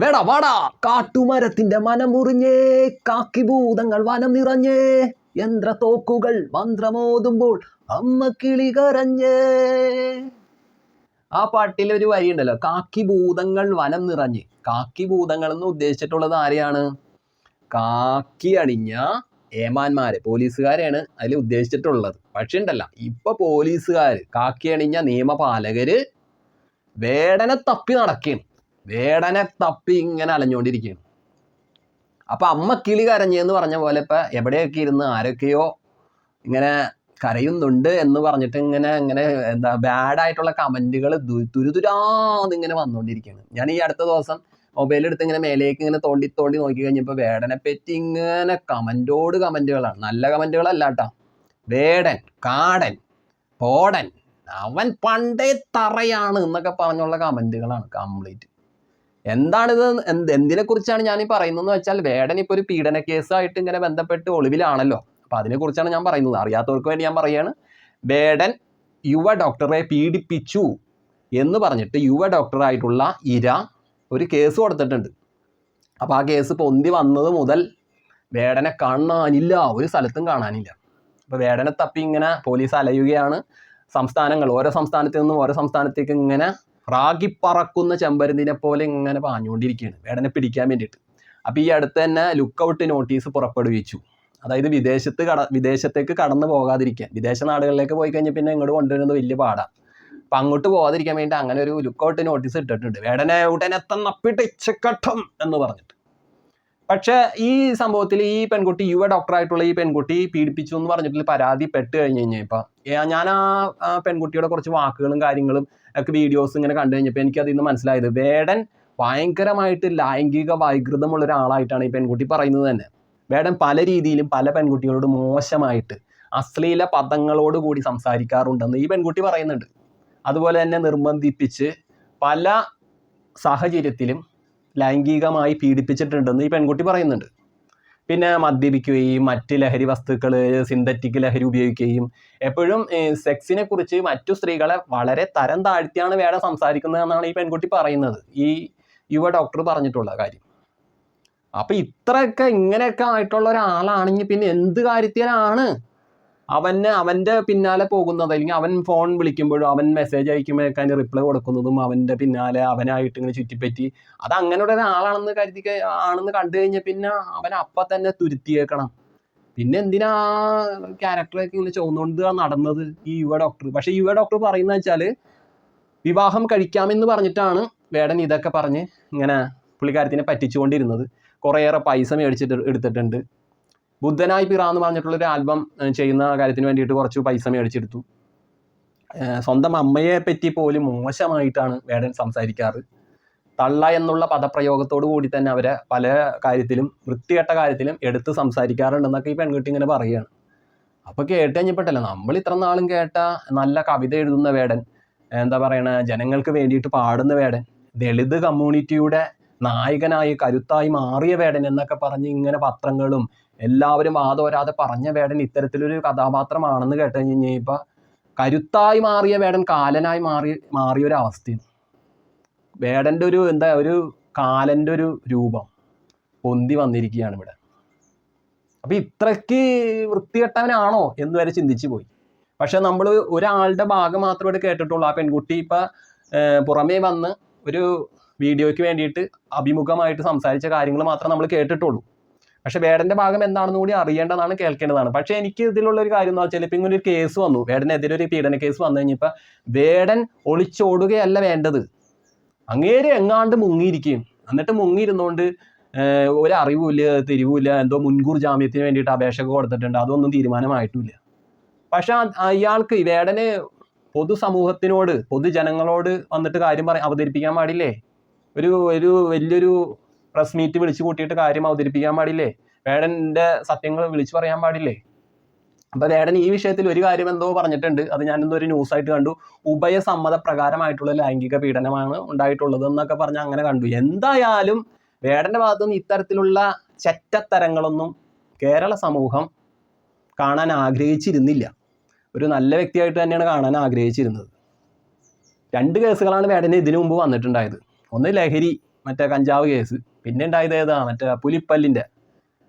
വേടാ വാടാ കാട്ടുമരത്തിന്റെ മനം മുറിഞ്ഞേ, കാക്കിഭൂതങ്ങൾ വനം നിറഞ്ഞേ, യന്ത്രത്തോക്കുകൾ മന്ത്രമോതുമ്പോൾ അമ്മ കിളി കരഞ്ഞേ. ആ പാട്ടിൽ ഒരു വരി ഉണ്ടല്ലോ, കാക്കിഭൂതങ്ങൾ വനം നിറഞ്ഞ്. കാക്കിഭൂതങ്ങൾ എന്ന് ഉദ്ദേശിച്ചിട്ടുള്ളത് ആരെയാണ്? കാക്കി അണിഞ്ഞ ഏമാന്മാരെ, പോലീസുകാരെയാണ് അതിൽ ഉദ്ദേശിച്ചിട്ടുള്ളത്. പക്ഷെ ഉണ്ടല്ല, ഇപ്പൊ പോലീസുകാര്, കാക്കി അണിഞ്ഞ നിയമപാലകര് വേടനെ തപ്പി നടക്കുകയാണ്. വേടനെ തപ്പി ഇങ്ങനെ അലഞ്ഞുകൊണ്ടിരിക്കുകയാണ്. അപ്പൊ അമ്മ കിളി കരഞ്ഞെന്ന് പറഞ്ഞ പോലെ ഇപ്പൊ എവിടെയൊക്കെ ഇരുന്ന് ആരൊക്കെയോ ഇങ്ങനെ കരയുന്നുണ്ട് എന്ന് പറഞ്ഞിട്ട് ഇങ്ങനെ ഇങ്ങനെ എന്താ ബാഡായിട്ടുള്ള കമന്റുകൾ തുരുതുരാന്ന് ഇങ്ങനെ വന്നുകൊണ്ടിരിക്കുകയാണ്. ഞാൻ ഈ അടുത്ത ദിവസം മൊബൈലെടുത്ത് ഇങ്ങനെ മേലേക്ക് ഇങ്ങനെ തോണ്ടി തോണ്ടി നോക്കി കഴിഞ്ഞപ്പോൾ വേടനെ പറ്റി ഇങ്ങനെ കമന്റുകളാണ്. നല്ല കമന്റുകളല്ല കേട്ടോ. വേടൻ, കാടൻ, പോടൻ, അവൻ പണ്ടേ തറയാണ് എന്നൊക്കെ പറഞ്ഞുള്ള കമന്റുകളാണ് കംപ്ലീറ്റ്. എന്താണിത്? എന്തിനെ കുറിച്ചാണ് ഞാൻ ഈ പറയുന്നതെന്ന് വെച്ചാൽ, വേടൻ ഇപ്പൊ ഒരു പീഡന കേസായിട്ട് ഇങ്ങനെ ബന്ധപ്പെട്ട് ഒളിവിലാണല്ലോ. അപ്പൊ അതിനെ കുറിച്ചാണ് ഞാൻ പറയുന്നത്. അറിയാത്തവർക്ക് വേണ്ടി ഞാൻ പറയാണ്. വേടൻ യുവ ഡോക്ടറെ പീഡിപ്പിച്ചു എന്ന് പറഞ്ഞിട്ട് യുവ ഡോക്ടറായിട്ടുള്ള ഇര ഒരു കേസ് കൊടുത്തിട്ടുണ്ട്. അപ്പൊ ആ കേസ് പൊന്തി വന്നത് മുതൽ വേടനെ കാണാനില്ല, ഒരു സ്ഥലത്തും കാണാനില്ല. അപ്പൊ വേടനെ തപ്പി ഇങ്ങനെ പോലീസ് അലയുകയാണ്. സംസ്ഥാനങ്ങൾ, ഓരോ സംസ്ഥാനത്ത് നിന്നും ഓരോ സംസ്ഥാനത്തേക്ക് ഇങ്ങനെ റാഗിപ്പറക്കുന്ന ചെമ്പരുന്തിനെ പോലെ ഇങ്ങനെ പാഞ്ഞുകൊണ്ടിരിക്കുകയാണ് വേടനെ പിടിക്കാൻ വേണ്ടിയിട്ട്. അപ്പൊ ഈ അടുത്ത് തന്നെ ലുക്കൗട്ട് നോട്ടീസ് പുറപ്പെടുവിച്ചു. അതായത് വിദേശത്തേക്ക് കടന്നു പോകാതിരിക്കാൻ. വിദേശ നാടുകളിലേക്ക് പോയി കഴിഞ്ഞാൽ പിന്നെ ഇങ്ങോട്ട് കൊണ്ടുവരുന്നത് വലിയ പാടാണ്. അപ്പൊ അങ്ങോട്ട് പോകാതിരിക്കാൻ വേണ്ടി അങ്ങനെ ഒരു ലുക്കൗട്ട് നോട്ടീസ് ഇട്ടിട്ടുണ്ട്. വേടനെ ഉടനെ തന്നപ്പിട്ടിച്ചക്കട്ടം എന്ന് പറഞ്ഞിട്ട്. പക്ഷെ ഈ സംഭവത്തിൽ ഈ പെൺകുട്ടി, യുവ ഡോക്ടറായിട്ടുള്ള ഈ പെൺകുട്ടി പീഡിപ്പിച്ചു എന്ന് പറഞ്ഞിട്ട് പരാതിപ്പെട്ട് കഴിഞ്ഞ് കഴിഞ്ഞപ്പോൾ ഞാൻ ആ പെൺകുട്ടിയുടെ കുറച്ച് വാക്കുകളും കാര്യങ്ങളും ഒക്കെ വീഡിയോസ് ഇങ്ങനെ കണ്ടു കഴിഞ്ഞപ്പോൾ എനിക്കതിൽ നിന്ന് മനസ്സിലായത്, വേടൻ ഭയങ്കരമായിട്ട് ലൈംഗിക വൈകൃതമുള്ള ഒരാളായിട്ടാണ് ഈ പെൺകുട്ടി പറയുന്നത് തന്നെ. വേടൻ പല രീതിയിലും പല പെൺകുട്ടികളോട് മോശമായിട്ട് അശ്ലീല പദങ്ങളോട് കൂടി സംസാരിക്കാറുണ്ടെന്ന് ഈ പെൺകുട്ടി പറയുന്നുണ്ട്. അതുപോലെ തന്നെ നിർബന്ധിപ്പിച്ച് പല സാഹചര്യത്തിലും ലൈംഗികമായി പീഡിപ്പിച്ചിട്ടുണ്ടെന്ന് ഈ പെൺകുട്ടി പറയുന്നുണ്ട്. പിന്നെ മദ്യപിക്കുകയും മറ്റ് ലഹരി വസ്തുക്കൾ, സിന്തറ്റിക് ലഹരി ഉപയോഗിക്കുകയും എപ്പോഴും സെക്സിനെ കുറിച്ച് മറ്റു സ്ത്രീകളെ വളരെ തരം താഴ്ത്തിയാണ് വേടൻ സംസാരിക്കുന്നത് എന്നാണ് ഈ പെൺകുട്ടി പറയുന്നത്, ഈ യുവ ഡോക്ടർ പറഞ്ഞിട്ടുള്ള കാര്യം. അപ്പൊ ഇത്രയൊക്കെ ഇങ്ങനെയൊക്കെ ആയിട്ടുള്ള ഒരാളാണെങ്കിൽ പിന്നെ എന്ത് കാര്യത്തിലാണ് അവൻ്റെ പിന്നാലെ പോകുന്നത്? അല്ലെങ്കിൽ അവൻ ഫോൺ വിളിക്കുമ്പോഴും അവൻ മെസ്സേജ് അയക്കുമ്പോഴൊക്കെ അതിന് റിപ്ലൈ കൊടുക്കുന്നതും അവൻ്റെ പിന്നാലെ അവനായിട്ട് ഇങ്ങനെ ചുറ്റിപ്പറ്റി, അത് അങ്ങനെയുള്ള ഒരാളാണെന്ന് ആണെന്ന് കണ്ടു കഴിഞ്ഞാൽ പിന്നെ അവൻ അപ്പം തന്നെ തുരുത്തിയേക്കണം. പിന്നെ എന്തിനാ ക്യാരക്ടറൊക്കെ ഇങ്ങനെ ചുവന്നുകൊണ്ട് നടന്നത് ഈ യുവ ഡോക്ടർ? പക്ഷെ യുവ ഡോക്ടർ പറയുന്നത് വെച്ചാൽ, വിവാഹം കഴിക്കാമെന്ന് പറഞ്ഞിട്ടാണ് വേടൻ ഇതൊക്കെ പറഞ്ഞ് ഇങ്ങനെ പുള്ളിക്കാരത്തിനെ പറ്റിച്ചുകൊണ്ടിരുന്നത്. കുറേയേറെ പൈസ എടുത്തിട്ടുണ്ട്. ബുദ്ധനായി പിറ എന്ന് പറഞ്ഞിട്ടുള്ളൊരു ആൽബം ചെയ്യുന്ന കാര്യത്തിന് വേണ്ടിയിട്ട് കുറച്ച് പൈസ മേടിച്ചെടുത്തു. സ്വന്തം അമ്മയെ പറ്റി പോലും മോശമായിട്ടാണ് വേടൻ സംസാരിക്കാറ്. തള്ള എന്നുള്ള പദപ്രയോഗത്തോടു കൂടി തന്നെ അവരെ പല കാര്യത്തിലും, വൃത്തികെട്ട കാര്യത്തിലും എടുത്ത് സംസാരിക്കാറുണ്ടെന്നൊക്കെ ഈ പെൺകുട്ടി ഇങ്ങനെ പറയുകയാണ്. അപ്പോൾ കേട്ട് കഴിഞ്ഞപ്പോഴല്ല, നമ്മൾ ഇത്ര നാളും കേട്ട നല്ല കവിത എഴുതുന്ന വേടൻ, എന്താ പറയണ, ജനങ്ങൾക്ക് വേണ്ടിയിട്ട് പാടുന്ന വേടൻ, ദളിത് കമ്മ്യൂണിറ്റിയുടെ നായകനായി കരുത്തായി മാറിയ വേടൻ എന്നൊക്കെ പറഞ്ഞ് ഇങ്ങനെ പത്രങ്ങളും എല്ലാവരും വാദോരാതെ പറഞ്ഞ വേടൻ ഇത്തരത്തിലൊരു കഥാപാത്രമാണെന്ന് കേട്ട് കഴിഞ്ഞ് ഇപ്പം കരുത്തായി മാറിയ വേടൻ കാലനായി മാറിയൊരു അവസ്ഥയാണ്. വേടൻ്റെ ഒരു കാലൻ്റെ ഒരു രൂപം പൊന്തി വന്നിരിക്കുകയാണ് ഇവിടെ. അപ്പൊ ഇത്രയ്ക്ക് വൃത്തികെട്ടവനാണോ എന്ന് വരെ ചിന്തിച്ചു പോയി. പക്ഷെ നമ്മൾ ഒരാളുടെ ഭാഗം മാത്രമേ ഇവിടെ കേട്ടിട്ടുള്ളൂ. ആ പെൺകുട്ടി ഇപ്പം പുറമേ വന്ന് ഒരു വീഡിയോയ്ക്ക് വേണ്ടിയിട്ട് അഭിമുഖമായിട്ട് സംസാരിച്ച കാര്യങ്ങൾ മാത്രമേ നമ്മൾ കേട്ടിട്ടുള്ളൂ. പക്ഷെ വേടന്റെ ഭാഗം എന്താണെന്ന് കൂടി അറിയേണ്ടതാണ്, കേൾക്കേണ്ടതാണ്. പക്ഷെ എനിക്ക് ഇതിലുള്ള ഒരു കാര്യം എന്ന് വെച്ചാൽ, ഇപ്പം ഇങ്ങനെ ഒരു കേസ് വന്നു, വേടനെതിരെ ഒരു പീഡന കേസ് വന്നു കഴിഞ്ഞപ്പോൾ വേടൻ ഒളിച്ചോടുകയല്ല വേണ്ടത്, അങ്ങേരെ എങ്ങാണ്ട് മുങ്ങിയിരിക്കുകയും, എന്നിട്ട് മുങ്ങിയിരുന്നുകൊണ്ട് ഒരറിവുമില്ല, തിരിവുമില്ല, എന്തോ മുൻകൂർ ജാമ്യത്തിന് വേണ്ടിയിട്ട് അപേക്ഷ കൊടുത്തിട്ടുണ്ട്, അതൊന്നും തീരുമാനമായിട്ടില്ല. പക്ഷെ അയാൾക്ക്, വേടന് പൊതുസമൂഹത്തിനോട്, പൊതുജനങ്ങളോട് വന്നിട്ട് കാര്യം അവതരിപ്പിക്കാൻ പാടില്ലേ? ഒരു വലിയൊരു പ്രസ് മീറ്റ് വിളിച്ചു കൂട്ടിയിട്ട് കാര്യം അവതരിപ്പിക്കാൻ പാടില്ലേ? വേടൻ്റെ സത്യങ്ങൾ വിളിച്ചു പറയാൻ പാടില്ലേ? അപ്പൊ വേടൻ ഈ വിഷയത്തിൽ ഒരു കാര്യം എന്തോ പറഞ്ഞിട്ടുണ്ട്. അത് ഞാനെന്തോ ഒരു ന്യൂസായിട്ട് കണ്ടു. ഉഭയസമ്മത പ്രകാരമായിട്ടുള്ള ലൈംഗിക പീഡനമാണ് ഉണ്ടായിട്ടുള്ളത് എന്നൊക്കെ പറഞ്ഞ് അങ്ങനെ കണ്ടു. എന്തായാലും വേടന്റെ ഭാഗത്തുനിന്ന് ഇത്തരത്തിലുള്ള ചെറ്റത്തരങ്ങളൊന്നും കേരള സമൂഹം കാണാൻ ആഗ്രഹിച്ചിരുന്നില്ല. ഒരു നല്ല വ്യക്തിയായിട്ട് തന്നെയാണ് കാണാൻ ആഗ്രഹിച്ചിരുന്നത്. 2 കേസുകളാണ് വേടന് ഇതിനു മുമ്പ് വന്നിട്ടുണ്ടായത്. ഒന്ന് ലഹരി, മറ്റേ കഞ്ചാവ് കേസ്, പിന്നെ ഉണ്ടായത് ഏതാ മറ്റേ പുലിപ്പല്ലിൻ്റെ,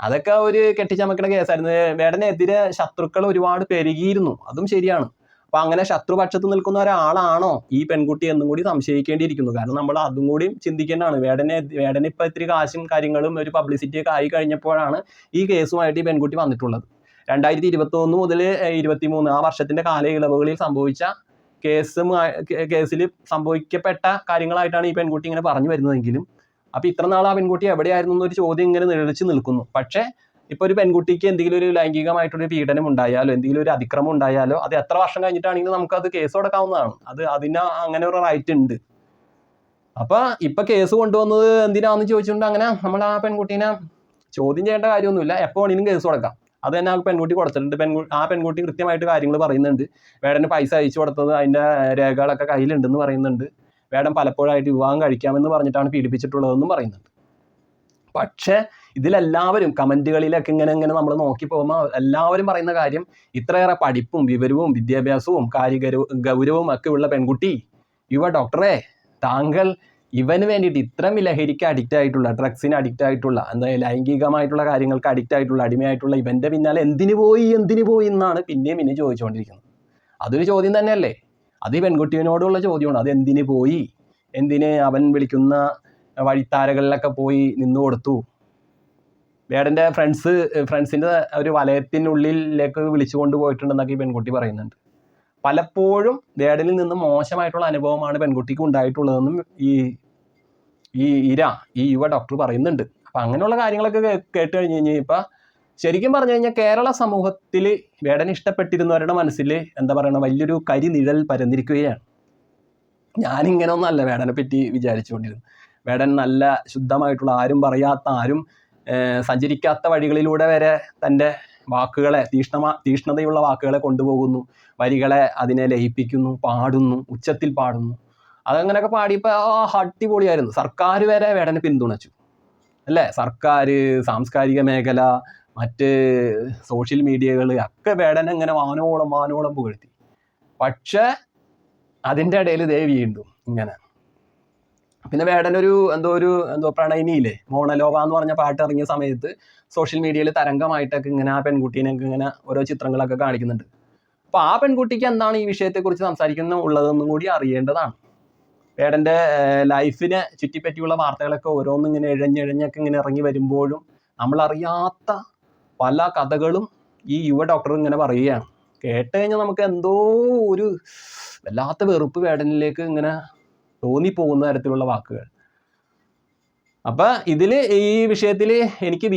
അതൊക്കെ ഒരു കെട്ടിച്ചമക്കുന്ന കേസായിരുന്നു. വേടനെതിരെ ശത്രുക്കൾ ഒരുപാട് പെരുകിയിരുന്നു, അതും ശരിയാണ്. അപ്പം അങ്ങനെ ശത്രുപക്ഷത്ത് നിൽക്കുന്ന ഒരാളാണോ ഈ പെൺകുട്ടി എന്നും കൂടി സംശയിക്കേണ്ടിയിരിക്കുന്നു. കാരണം നമ്മൾ അതും കൂടി ചിന്തിക്കേണ്ടതാണ്. വേടന് ഇപ്പം ഇത്തിരി കാശും കാര്യങ്ങളും ഒരു പബ്ലിസിറ്റിയൊക്കെ ആയി കഴിഞ്ഞപ്പോഴാണ് ഈ കേസുമായിട്ട് ഈ പെൺകുട്ടി വന്നിട്ടുള്ളത്. 2021 മുതൽ 23 ആ വർഷത്തിൻ്റെ കാലയളവുകളിൽ സംഭവിച്ച കേസിൽ സംഭവിക്കപ്പെട്ട കാര്യങ്ങളായിട്ടാണ് ഈ പെൺകുട്ടി ഇങ്ങനെ പറഞ്ഞു വരുന്നതെങ്കിലും അപ്പം ഇത്ര നാൾ ആ പെൺകുട്ടി എവിടെയായിരുന്നു എന്നൊരു ചോദ്യം ഇങ്ങനെ നിഴലിച്ച് നിൽക്കുന്നു. പക്ഷേ ഇപ്പോൾ ഒരു പെൺകുട്ടിക്ക് എന്തെങ്കിലും ഒരു ലൈംഗികമായിട്ടൊരു പീഡനം ഉണ്ടായാലോ എന്തെങ്കിലും ഒരു അതിക്രമം ഉണ്ടായാലോ അത് എത്ര വർഷം കഴിഞ്ഞിട്ടാണെങ്കിലും നമുക്കത് കേസ് കൊടുക്കാവുന്നതാണ്. അതിന് അങ്ങനെ ഒരു റൈറ്റ് ഉണ്ട്. അപ്പം ഇപ്പം കേസ് കൊണ്ടുവന്നത് എന്തിനാണെന്ന് ചോദിച്ചുകൊണ്ട് അങ്ങനെ നമ്മൾ ആ പെൺകുട്ടീനെ ചോദ്യം ചെയ്യേണ്ട കാര്യമൊന്നുമില്ല, എപ്പോൾ വേണമെങ്കിലും കേസ് കൊടുക്കാം. അത് തന്നെ ആ പെൺകുട്ടി കൊടുത്തിട്ടുണ്ട്. ആ പെൺകുട്ടി കൃത്യമായിട്ട് കാര്യങ്ങൾ പറയുന്നുണ്ട്. വേടന് പൈസ അയച്ചു കൊടുത്തത് അതിൻ്റെ രേഖകളൊക്കെ കയ്യിലുണ്ടെന്ന് പറയുന്നുണ്ട്. വേടൻ പലപ്പോഴായിട്ട് വിവാഹം കഴിക്കാമെന്ന് പറഞ്ഞിട്ടാണ് പീഡിപ്പിച്ചിട്ടുള്ളതെന്നും പറയുന്നുണ്ട്. പക്ഷേ ഇതിലെല്ലാവരും കമൻറ്റുകളിലൊക്കെ ഇങ്ങനെ നമ്മൾ നോക്കി പോകുമ്പോൾ എല്ലാവരും പറയുന്ന കാര്യം, ഇത്രയേറെ പഠിപ്പും വിവരവും വിദ്യാഭ്യാസവും ഗൗരവവും ഒക്കെ ഉള്ള പെൺകുട്ടി, ഡോക്ടറെ താങ്കൾ ഇവന് വേണ്ടിയിട്ട് ഇത്രയും ലഹരിക്ക് അഡിക്റ്റ് ആയിട്ടുള്ള, ഡ്രഗ്സിന് അഡിക്റ്റ് ആയിട്ടുള്ള, ലൈംഗികമായിട്ടുള്ള കാര്യങ്ങൾക്ക് അഡിക്റ്റ് ആയിട്ടുള്ള, അടിമയായിട്ടുള്ള ഇവൻ്റെ പിന്നാലെ എന്തിനു പോയി എന്നാണ് പിന്നെയും ചോദിച്ചുകൊണ്ടിരിക്കുന്നത്. അതൊരു ചോദ്യം തന്നെയല്ലേ? അത് ഈ പെൺകുട്ടിയോടുള്ള ചോദ്യമാണ്. അത് എന്തിനു പോയി, എന്തിന് അവൻ വിളിക്കുന്ന വഴിത്താരകളിലൊക്കെ പോയി നിന്നു കൊടുത്തു. വേടൻ്റെ ഫ്രണ്ട്സിൻ്റെ ഒരു വലയത്തിനുള്ളിലേക്ക് വിളിച്ചു കൊണ്ടുപോയിട്ടുണ്ടെന്നൊക്കെ ഈ പെൺകുട്ടി പറയുന്നുണ്ട്. പലപ്പോഴും വേടനിൽ നിന്ന് മോശമായിട്ടുള്ള അനുഭവമാണ് പെൺകുട്ടിക്ക് ഉണ്ടായിട്ടുള്ളതെന്നും ഈ യുവ ഡോക്ടർ പറയുന്നുണ്ട്. അപ്പം അങ്ങനെയുള്ള കാര്യങ്ങളൊക്കെ കേട്ട് കഴിഞ്ഞ് കഴിഞ്ഞാൽ ഇപ്പം ശരിക്കും പറഞ്ഞു കഴിഞ്ഞാൽ കേരള സമൂഹത്തിൽ വേടൻ ഇഷ്ടപ്പെട്ടിരുന്നവരുടെ മനസ്സിൽ എന്താ പറയുക വലിയൊരു കരിനിഴൽ പരന്നിരിക്കുകയാണ്. ഞാനിങ്ങനെയൊന്നല്ല വേടനെ പറ്റി വിചാരിച്ചുകൊണ്ടിരുന്നു. വേടൻ നല്ല ശുദ്ധമായിട്ടുള്ള, ആരും പറയാത്ത, ആരും സഞ്ചരിക്കാത്ത വഴികളിലൂടെ വരെ തൻ്റെ വാക്കുകളെ, തീഷ്ണതയുള്ള വാക്കുകളെ കൊണ്ടുപോകുന്നു, വരികളെ അതിനെ ലയിപ്പിക്കുന്നു, പാടുന്നു, ഉച്ചത്തിൽ പാടുന്നു. അതങ്ങനെയൊക്കെ പാടിയപ്പോൾ അടിപൊളിയായിരുന്നു. സർക്കാർ വരെ വേടനെ പിന്തുണച്ചു അല്ലേ? സർക്കാർ, സാംസ്കാരിക മേഖല, മറ്റ് സോഷ്യൽ മീഡിയകൾ ഒക്കെ വേടനെ ഇങ്ങനെ വാനോളം പുകഴ്ത്തി. പക്ഷേ അതിൻ്റെ ഇടയിൽ വീണ്ടും ഇങ്ങനെ. പിന്നെ വേടനൊരു എന്തോ പ്രണയിനിയില്ലേ, മോണലോവ എന്ന് പറഞ്ഞ പാട്ട് ഇറങ്ങിയ സമയത്ത് സോഷ്യൽ മീഡിയയിൽ തരംഗമായിട്ടൊക്കെ ഇങ്ങനെ ആ പെൺകുട്ടീനൊക്കെ ഇങ്ങനെ ഓരോ ചിത്രങ്ങളൊക്കെ കാണിക്കുന്നുണ്ട്. അപ്പോൾ ആ പെൺകുട്ടിക്ക് എന്താണ് ഈ വിഷയത്തെക്കുറിച്ച് ഉള്ളതെന്നും കൂടി അറിയേണ്ടതാണ്. വേടൻ്റെ ലൈഫിനെ ചുറ്റിപ്പറ്റിയുള്ള വാർത്തകളൊക്കെ ഓരോന്നും ഇങ്ങനെ ഇഴഞ്ഞൊക്കെ ഇങ്ങനെ ഇറങ്ങി വരുമ്പോഴും നമ്മളറിയാത്ത പല കഥകളും ഈ യുവ ഡോക്ടർ ഇങ്ങനെ പറയുകയാണ്. കേട്ട് കഴിഞ്ഞാൽ നമുക്ക് എന്തോ ഒരു വല്ലാത്ത വെറുപ്പ് വേടനിലേക്ക് ഇങ്ങനെ തോന്നിപ്പോകുന്ന തരത്തിലുള്ള വാക്കുകൾ. അപ്പം ഈ വിഷയത്തിൽ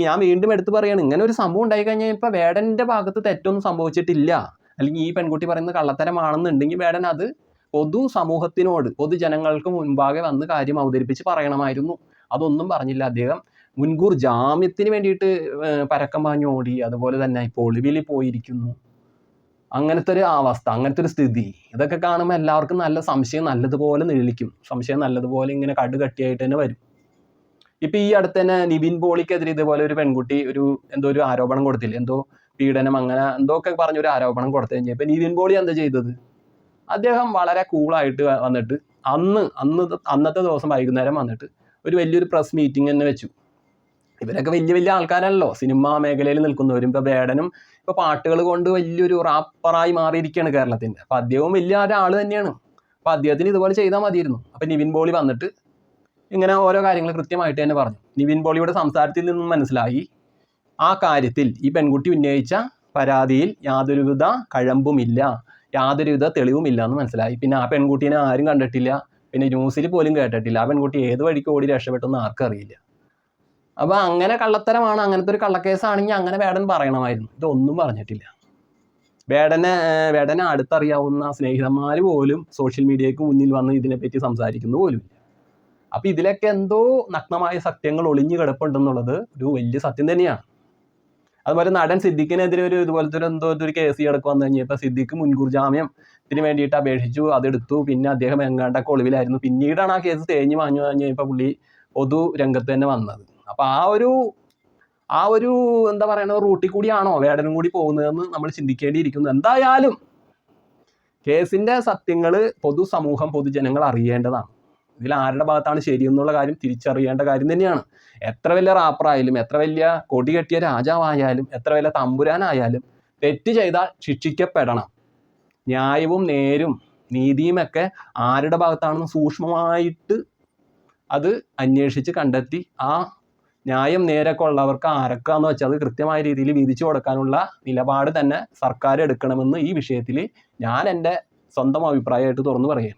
ഞാൻ വീണ്ടും എടുത്ത് പറയുകയാണ്, ഇങ്ങനെ ഒരു സംഭവം ഉണ്ടായി കഴിഞ്ഞാൽ ഇപ്പം വേടൻ്റെ ഭാഗത്ത് തെറ്റൊന്നും സംഭവിച്ചിട്ടില്ല, അല്ലെങ്കിൽ ഈ പെൺകുട്ടി പറയുന്നത് കള്ളത്തരമാണെന്നുണ്ടെങ്കിൽ വേടൻ അത് പൊതുസമൂഹത്തിനോട്, പൊതുജനങ്ങൾക്ക് മുൻപാകെ വന്ന് കാര്യം അവതരിപ്പിച്ച് പറയണമായിരുന്നു. അതൊന്നും പറഞ്ഞില്ല. അദ്ദേഹം മുൻകൂർ ജാമ്യത്തിന് വേണ്ടിയിട്ട് പരക്കം പാഞ്ഞോടി, അതുപോലെ തന്നെ ഇപ്പോൾ ഒളിവിൽ പോയിരിക്കുന്നു. അങ്ങനത്തെ ഒരു അവസ്ഥ, അങ്ങനത്തെ ഒരു സ്ഥിതി, ഇതൊക്കെ കാണുമ്പോൾ എല്ലാവർക്കും നല്ല സംശയം നല്ലതുപോലെ നിഴലിക്കും. സംശയം നല്ലതുപോലെ ഇങ്ങനെ കടുകട്ടിയായിട്ട് തന്നെ വരും. ഇപ്പം ഈ അടുത്ത് തന്നെ നിവിൻ പോളിക്കെതിരെ ഇതുപോലെ ഒരു പെൺകുട്ടി എന്തോ ഒരു ആരോപണം കൊടുത്തില്ലേ, എന്തോ പീഡനം അങ്ങനെ ഒക്കെ പറഞ്ഞൊരു ആരോപണം കൊടുത്തു കഴിഞ്ഞാൽ ഇപ്പം നിവിൻ പോളി എന്താ ചെയ്തത്? അദ്ദേഹം വളരെ കൂളായിട്ട് വന്നിട്ട് അന്നത്തെ ദിവസം വൈകുന്നേരം വന്നിട്ട് ഒരു വലിയൊരു പ്രസ് മീറ്റിംഗ് തന്നെ വെച്ചു. ഇവരൊക്കെ വലിയ ആൾക്കാരല്ലോ, സിനിമാ മേഖലയിൽ നിൽക്കുന്നവരും. ഇപ്പോൾ വേടനും ഇപ്പോൾ പാട്ടുകൾ കൊണ്ട് വലിയൊരു റാപ്പറായി മാറിയിരിക്കുകയാണ് കേരളത്തിൻ്റെ. അപ്പോൾ അദ്ദേഹവും വലിയ ഒരാൾ തന്നെയാണ്. അപ്പോൾ അദ്ദേഹത്തിന് ഇതുപോലെ ചെയ്താൽ മതിയായിരുന്നു. അപ്പോൾ നിവിൻ പോളി വന്നിട്ട് ഇങ്ങനെ ഓരോ കാര്യങ്ങൾ കൃത്യമായിട്ട് തന്നെ പറഞ്ഞു. നിവിൻ പോളിയുടെ സംസാരത്തിൽ നിന്നും മനസ്സിലായി ആ കാര്യത്തിൽ ഈ പെൺകുട്ടി ഉന്നയിച്ച പരാതിയിൽ യാതൊരുവിധ കഴമ്പുമില്ല, യാതൊരുവിധ തെളിവുമില്ല എന്ന് മനസ്സിലായി. പിന്നെ ആ പെൺകുട്ടീനെ ആരും കണ്ടിട്ടില്ല, പിന്നെ ന്യൂസിൽ പോലും കേട്ടിട്ടില്ല. ആ പെൺകുട്ടി ഏത് വഴിക്ക് ഓടി രക്ഷപ്പെട്ടെന്ന് ആർക്കും അറിയില്ല. അപ്പോൾ അങ്ങനെ കള്ളത്തരമാണ്, അങ്ങനത്തെ ഒരു കള്ളക്കേസാണെങ്കിൽ അങ്ങനെ വേടൻ പറയണമായിരുന്നു. ഇതൊന്നും പറഞ്ഞിട്ടില്ല. വേടനെ അടുത്തറിയാവുന്ന സ്നേഹിതന്മാർ പോലും സോഷ്യൽ മീഡിയയ്ക്ക് മുന്നിൽ വന്ന് ഇതിനെപ്പറ്റി സംസാരിക്കുന്നു പോലുമില്ല. അപ്പോൾ ഇതിലൊക്കെ എന്തോ നഗ്നമായ സത്യങ്ങൾ ഒളിഞ്ഞു കിടപ്പുണ്ടെന്നുള്ളത് ഒരു വലിയ സത്യം തന്നെയാണ്. അതുപോലെ നടൻ സിദ്ദിഖിനെതിരെ ഇതുപോലത്തെ ഒരു കേസ് കിടക്കുക വന്നു കഴിഞ്ഞപ്പോൾ സിദ്ദിഖ് മുൻകൂർ ജാമ്യത്തിന് വേണ്ടിയിട്ട് അപേക്ഷിച്ചു, അതെടുത്തു. പിന്നെ അദ്ദേഹം എങ്ങാണ്ടൊക്കെ ഒളിവിലായിരുന്നു. പിന്നീടാണ് ആ കേസ് തേഞ്ഞു മാഞ്ഞു കഴിഞ്ഞപ്പോൾ പുള്ളി പൊതു രംഗത്ത് തന്നെ വന്നത്. അപ്പോൾ ആ ഒരു എന്താ പറയുക റൂട്ടിൽ കൂടിയാണോ വേടനും കൂടി പോകുന്നതെന്ന് നമ്മൾ ചിന്തിക്കേണ്ടിയിരിക്കുന്നു. എന്തായാലും കേസിൻ്റെ സത്യങ്ങൾ പൊതുജനങ്ങൾ അറിയേണ്ടതാണ്. ഇതിൽ ആരുടെ ഭാഗത്താണ് ശരി എന്നുള്ള കാര്യം തിരിച്ചറിയേണ്ട കാര്യം തന്നെയാണ്. എത്ര വലിയ റാപ്പറായാലും, എത്ര വലിയ കൊടി കെട്ടിയ രാജാവായാലും, എത്ര വലിയ തമ്പുരാനായാലും തെറ്റ് ചെയ്താൽ ശിക്ഷിക്കപ്പെടണം. ന്യായവും നേരും നീതിയുമൊക്കെ ആരുടെ ഭാഗത്താണെന്ന് സൂക്ഷ്മമായിട്ട് അത് അന്വേഷിച്ച് കണ്ടെത്തി ആ ന്യായം നേരൊക്കെ ഉള്ളവർക്ക് ആരൊക്കെയാണെന്ന് വെച്ചാൽ അത് കൃത്യമായ രീതിയിൽ വീതിച്ചു കൊടുക്കാനുള്ള നിലപാട് തന്നെ സർക്കാർ എടുക്കണമെന്ന് ഈ വിഷയത്തിൽ ഞാൻ എൻ്റെ സ്വന്തം അഭിപ്രായമായിട്ട് തുറന്നു പറയാം.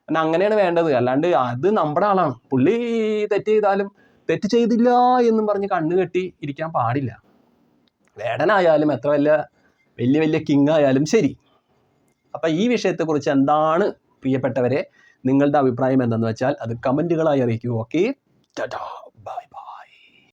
കാരണം അങ്ങനെയാണ് വേണ്ടത്. അല്ലാണ്ട് അത് നമ്മുടെ ആളാണ്, പുള്ളി തെറ്റ് ചെയ്താലും തെറ്റ് ചെയ്തില്ല എന്നും പറഞ്ഞ് കണ്ണുകെട്ടി ഇരിക്കാൻ പാടില്ല. വേടനായാലും എത്ര വലിയ വലിയ കിങ് ആയാലും ശരി. അപ്പം ഈ വിഷയത്തെക്കുറിച്ച് എന്താണ് പ്രിയപ്പെട്ടവരെ നിങ്ങളുടെ അഭിപ്രായം എന്തെന്ന് വെച്ചാൽ അത് കമൻറ്റുകളായി അറിയിക്കൂ. ഓക്കെ, ടാറ്റാ.